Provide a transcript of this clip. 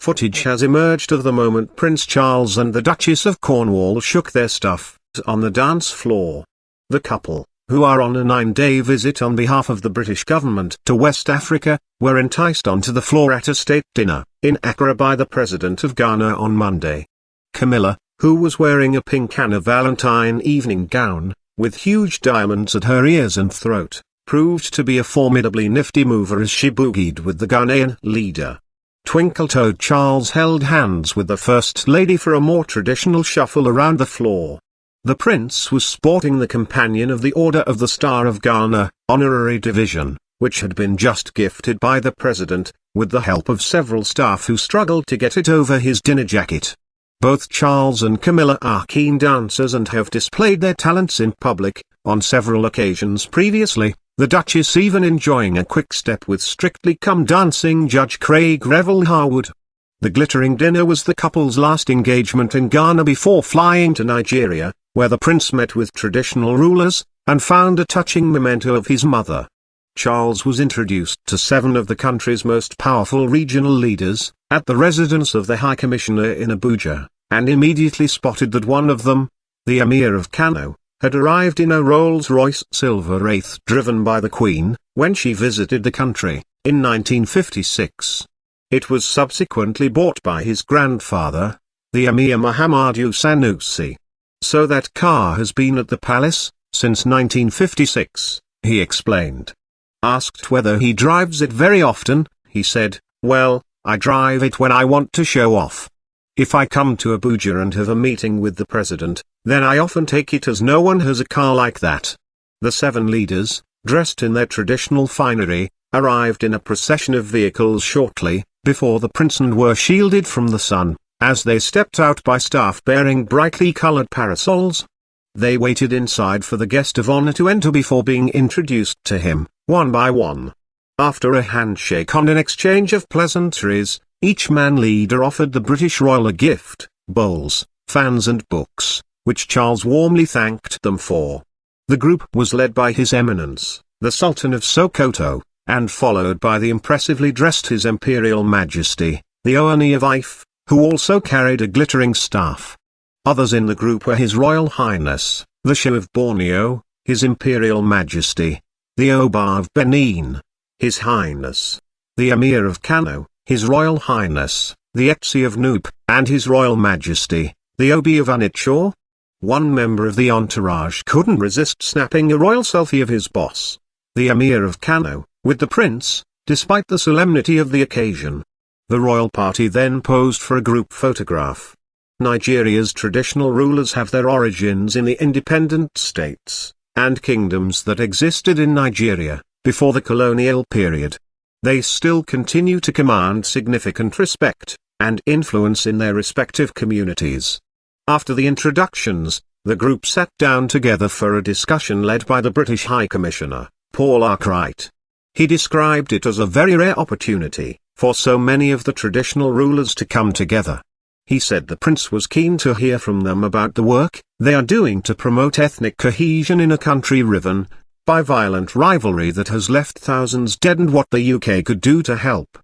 Footage has emerged of the moment Prince Charles and the Duchess of Cornwall shook their stuff on the dance floor. The couple, who are on a 9-day visit on behalf of the British government to West Africa, were enticed onto the floor at a state dinner in Accra by the President of Ghana on Monday. Camilla, who was wearing a pink Anna Valentine evening gown, with huge diamonds at her ears and throat, proved to be a formidably nifty mover as she boogied with the Ghanaian leader. Twinkle-toed Charles held hands with the First Lady for a more traditional shuffle around the floor. The Prince was sporting the Companion of the Order of the Star of Ghana, honorary division, which had been just gifted by the President, with the help of several staff who struggled to get it over his dinner jacket. Both Charles and Camilla are keen dancers and have displayed their talents in public, on several occasions previously, the Duchess even enjoying a quick step with Strictly Come Dancing judge Craig Revel Harwood. The glittering dinner was the couple's last engagement in Ghana before flying to Nigeria, where the prince met with traditional rulers, and found a touching memento of his mother. Charles was introduced to 7 of the country's most powerful regional leaders, at the residence of the High Commissioner in Abuja, and immediately spotted that one of them, the Emir of Kano, had arrived in a Rolls-Royce Silver Wraith driven by the Queen, when she visited the country, in 1956. It was subsequently bought by his grandfather, the Emir Muhammadu Sanusi. So that car has been at the palace, since 1956, he explained. Asked whether he drives it very often, he said, "Well, I drive it when I want to show off. If I come to Abuja and have a meeting with the president, then I often take it as no one has a car like that." The 7 leaders, dressed in their traditional finery, arrived in a procession of vehicles shortly before the prince and were shielded from the sun, as they stepped out by staff bearing brightly colored parasols. They waited inside for the guest of honor to enter before being introduced to him, one by one. After a handshake and an exchange of pleasantries, each man leader offered the British royal a gift, bowls, fans and books, which Charles warmly thanked them for. The group was led by His Eminence, the Sultan of Sokoto, and followed by the impressively dressed His Imperial Majesty, the Ooni of Ife, who also carried a glittering staff. Others in the group were His Royal Highness, the Shah of Borneo, His Imperial Majesty, the Oba of Benin, His Highness, the Emir of Kano, His Royal Highness, the Etsi of Nupe, and His Royal Majesty, the Obi of Onitsha. One member of the entourage couldn't resist snapping a royal selfie of his boss, the Emir of Kano, with the prince, despite the solemnity of the occasion. The royal party then posed for a group photograph. Nigeria's traditional rulers have their origins in the independent states and kingdoms that existed in Nigeria before the colonial period. They still continue to command significant respect and influence in their respective communities. After the introductions, the group sat down together for a discussion led by the British High Commissioner, Paul Arkwright. He described it as a very rare opportunity for so many of the traditional rulers to come together. He said the prince was keen to hear from them about the work they are doing to promote ethnic cohesion in a country riven by violent rivalry that has left thousands dead and what the UK could do to help.